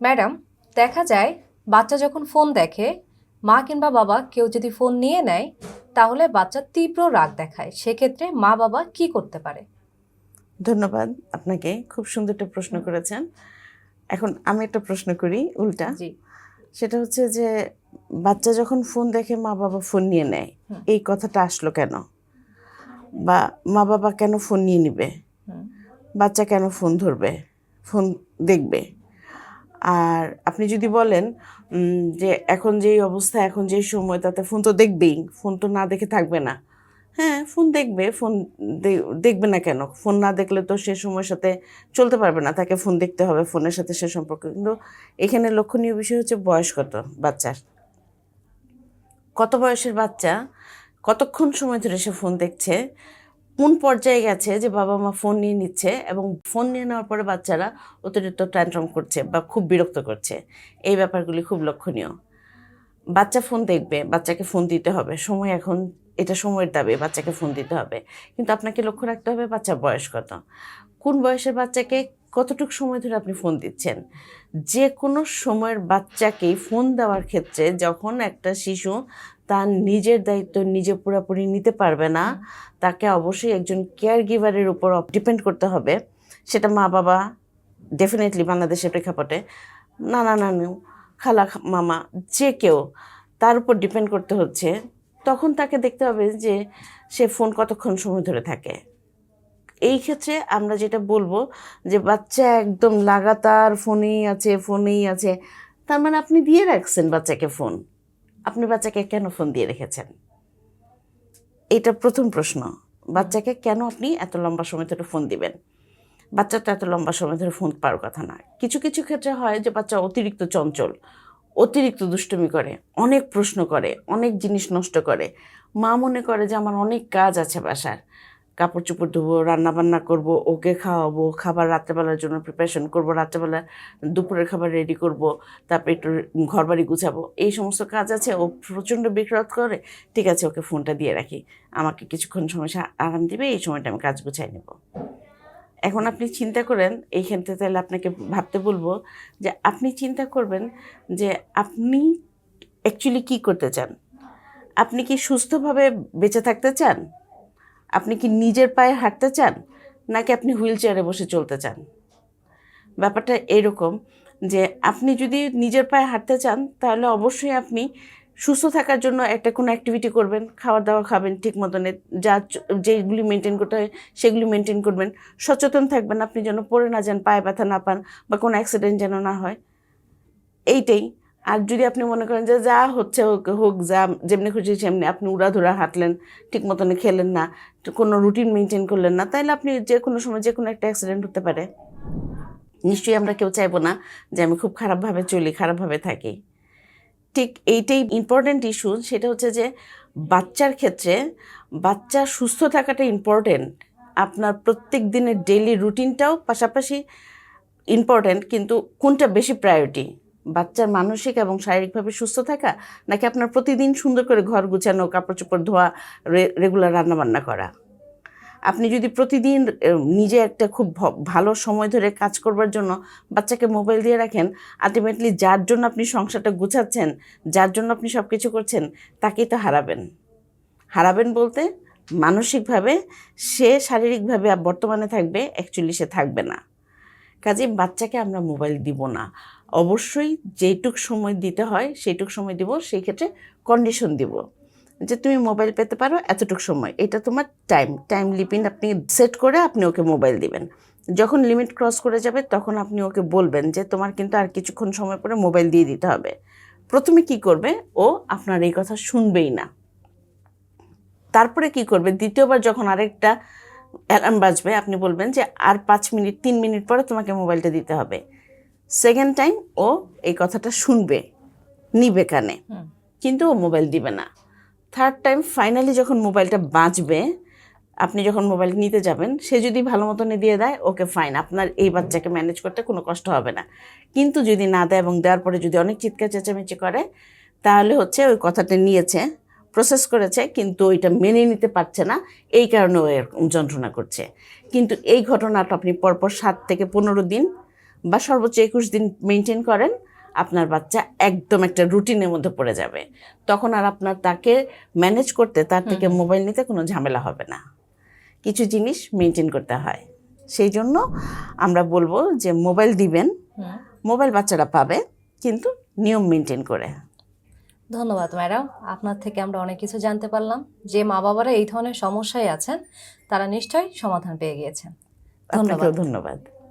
Madam, দেখা যায় বাচ্চা যখন ফোন দেখে, মা কিংবা বাবা কেউ যদি ফোন নিয়ে নেয়, তাহলে বাচ্চা তীব্র রাগ দেখায়। সেক্ষেত্রে মা বাবা কি করতে পারে? ধন্যবাদ আপনাকে, খুব সুন্দর একটা প্রশ্ন করেছেন। এখন আমি একটা প্রশ্ন করি উল্টা। জি। সেটা হচ্ছে যে বাচ্চা যখন ফোন দেখে মা বাবা ফোন নিয়ে নেয়, হুম। এই কথাটা আসলো কেন? বা মা বাবা কেন ফোন নিয়ে নিবে? হুম। বাচ্চা কেন ফোন ধরবে, ফোন দেখবে? আর আপনি যদি বলেন যে এখন যেই অবস্থা, এখন যেই সময়, তাতে ফোন তো দেখবেই, ফোন তো না দেখে থাকবে না। হ্যাঁ, ফোন দেখবে, ফোন দেখবে না কেন? ফোন না দেখলে তো সে সময়ের সাথে চলতে পারবে না, তাকে ফোন দেখতে হবে, ফোনের সাথে সে সম্পর্ক। কিন্তু এখানে লক্ষণীয় বিষয় হচ্ছে বয়স কত বাচ্চার। কত বয়সের বাচ্চা কতক্ষণ সময় ধরে সে ফোন দেখছে, কোন পর্যায়ে গেছে যে বাবা মা ফোন নিয়ে নিচ্ছে এবং ফোন নিয়ে নেওয়ার পরে বাচ্চারা অতিরিক্ত ট্যান্ট্রাম করছে বা খুব বিরক্ত করছে, এই ব্যাপারগুলি খুব লক্ষণীয়। বাচ্চা ফোন দেখবে, বাচ্চাকে ফোন দিতে হবে, সময় এখন এটা সময়ের দাবি, বাচ্চাকে ফোন দিতে হবে। কিন্তু আপনাকে লক্ষ্য রাখতে হবে বাচ্চার বয়স কত, কোন বয়সের বাচ্চাকে কতটুকু সময় ধরে আপনি ফোন দিচ্ছেন। যে কোনো সময়ের বাচ্চাকেই ফোন দেওয়ার ক্ষেত্রে যখন একটা শিশু তার নিজের দায়িত্ব নিজে পুরোপুরি নিতে পারবে না, তাকে অবশ্যই একজন কেয়ার গিভারের উপর ডিপেন্ড করতে হবে। সেটা মা বাবা, ডেফিনেটলি বাংলাদেশের প্রেক্ষাপটে নানা নানু, খালা মামা, যে কেউ, তার উপর ডিপেন্ড করতে হচ্ছে। তখন তাকে দেখতে হবে যে সে ফোন কতক্ষণ সময় ধরে থাকে। এই ক্ষেত্রে আমরা যেটা বলবো যে বাচ্চা একদম লাগাতার ফোনেই আছে, ফোনেই আছে, তার মানে আপনি দিয়ে রাখছেন বাচ্চাকে ফোন। আপনি বাচ্চাকে কেন ফোন দিয়ে রেখেছেন? এটা প্রথম প্রশ্ন। বাচ্চাকে কেন আপনি এত লম্বা সময় ধরে ফোন দিবেন? বাচ্চা তো এত লম্বা সময় ধরে ফোন পাওয়ার কথা না। কিছু কিছু ক্ষেত্রে হয় যে বাচ্চা অতিরিক্ত চঞ্চল, অতিরিক্ত দুষ্টুমি করে, অনেক প্রশ্ন করে, অনেক জিনিস নষ্ট করে। মা মনে করে যে আমার অনেক কাজ আছে বাসার, কাপড় চোপড় ধোবো, রান্নাবান্না করব, ওকে খাওয়াবো, খাবার রাত্রেবেলার জন্য প্রিপারেশন করব, রাত্রেবেলা দুপুরের খাবার রেডি করব, তারপরে একটু ঘরবাড়ি গুছাবো, এই সমস্ত কাজ আছে। ও প্রচণ্ড বিরক্ত করে, ঠিক আছে ওকে ফোনটা দিয়ে রাখি, আমাকে কিছুক্ষণ সময় সে আরাম দিবে, এই সময়টা আমি কাজ গুছাই নেব। এখন আপনি চিন্তা করেন, এইখানতে তাহলে আপনাকে ভাবতে বলবো যে আপনি চিন্তা করবেন যে আপনি অ্যাকচুয়ালি কী করতে চান। আপনি কি সুস্থভাবে বেঁচে থাকতে চান? আপনি কি নিজের পায়ে হাঁটতে চান, নাকি আপনি হুইল চেয়ারে বসে চলতে চান? ব্যাপারটা এরকম যে আপনি যদি নিজের পায়ে হাঁটতে চান, তাহলে অবশ্যই আপনি সুস্থ থাকার জন্য একটা কোনো অ্যাক্টিভিটি করবেন, খাবার দাওয়া খাবেন ঠিক মতনে, যা যেগুলি মেনটেন করতে হয় সেগুলি মেনটেন করবেন, সচেতন থাকবেন আপনি যেন পড়ে না যান, পায়ে ব্যথা না পান, বা কোনো অ্যাক্সিডেন্ট যেন না হয়, এইটাই। আর যদি আপনি মনে করেন যে যা হচ্ছে হোক, যা যেমনি খুশি সেমনি, আপনি উড়াধুরা হাঁটলেন, ঠিক মতনে খেলেন না, কোনো রুটিন মেনটেন করলেন না, তাহলে আপনি যে কোনো সময় যে কোনো একটা অ্যাক্সিডেন্ট হতে পারে। নিশ্চয়ই আমরা কেউ চাইবো না যে আমি খুব খারাপভাবে চলি, খারাপভাবে থাকি। ঠিক এইটাই ইম্পর্ট্যান্ট ইস্যু। সেটা হচ্ছে যে বাচ্চার ক্ষেত্রে বাচ্চা সুস্থ থাকাটা ইম্পর্ট্যান্ট, আপনার প্রত্যেক দিনের ডেইলি রুটিনটাও পাশাপাশি ইম্পর্ট্যান্ট। কিন্তু কোনটা বেশি প্রায়োরিটি, বাচ্চার মানসিক এবং শারীরিকভাবে সুস্থ থাকা, নাকি আপনার প্রতিদিন সুন্দর করে ঘর গুছানো, কাপড় চোপড় ধোয়া, রেগুলার রান্নাবান্না করা? আপনি যদি প্রতিদিন নিজে একটা খুব ভালো সময় ধরে কাজ করবার জন্য বাচ্চাকে মোবাইল দিয়ে রাখেন, আলটিমেটলি যার জন্য আপনি সংসারটা গুছাচ্ছেন, যার জন্য আপনি সব কিছু করছেন, তাকেই তো হারাবেন। হারাবেন বলতে মানসিকভাবে সে শারীরিকভাবে বর্তমানে থাকবে, অ্যাকচুয়ালি সে থাকবে না। কাজেই বাচ্চাকে আমরা মোবাইল দিব না। অবশ্যই যেইটুক সময় দিতে হয় সেইটুক সময় দিব, সেই ক্ষেত্রে কন্ডিশন দিব যে তুমি মোবাইল পেতে পারো এতটুকু সময়, এটা তোমার টাইম লিমিট আপনি সেট করে আপনি ওকে মোবাইল দিবেন। যখন লিমিট ক্রস করে যাবে তখন আপনি ওকে বলবেন যে তোমার কিন্তু আর কিছুক্ষণ সময় পরে মোবাইল দিয়ে দিতে হবে। প্রথমে কি করবে, ও আপনার এই কথা শুনবেই না। তারপরে কি করবে, দ্বিতীয়বার যখন আরেকটা অ্যালার্ম বাজবে, আপনি বলবেন যে আর 5 মিনিট 3 মিনিট পরে তোমাকে মোবাইলটা দিতে হবে। সেকেন্ড টাইম ও এই কথাটা শুনবে, নিবে কানে, কিন্তু ও মোবাইল দিবে না। থার্ড টাইম ফাইনালি যখন মোবাইলটা বাজবে, আপনি যখন মোবাইল নিতে যাবেন, সে যদি ভালো মতনে দিয়ে দেয়, ওকে ফাইন, আপনার এই বাচ্চাকে ম্যানেজ করতে কোনো কষ্ট হবে না। কিন্তু যদি না দেয় এবং দেওয়ার পরে যদি অনেক চিৎকার চেঁচামেচি করে, তাহলে হচ্ছে ওই কথাটা নিয়েছে, প্রসেস করেছে, কিন্তু ওইটা মেনে নিতে পারছে না, এই কারণে ও এরকম যন্ত্রণা করছে। কিন্তু এই ঘটনাটা আপনি পরপর 7 থেকে 15 দিন বা সর্বোচ্চ 21 দিন মেনটেন করেন, আপনার বাচ্চা একদম একটা রুটিনের মধ্যে পড়ে যাবে। তখন আর আপনার তাকে ম্যানেজ করতে তার থেকে মোবাইল নিতে কোনো ঝামেলা হবে না। কিছু জিনিস মেনটেন করতে হয়, সেই জন্য আমরা বলবো যে মোবাইল দিবেন, মোবাইল বাচ্চারা পাবে কিন্তু নিয়ম মেনটেন করে। ধন্যবাদ ম্যাডাম, আপনার থেকে আমরা অনেক কিছু জানতে পারলাম। যে মা বাবারা এই ধরনের সমস্যায় আছেন তারা নিশ্চয়ই সমাধান পেয়ে গিয়েছেন। ধন্যবাদ। আপনাকেও ধন্যবাদ।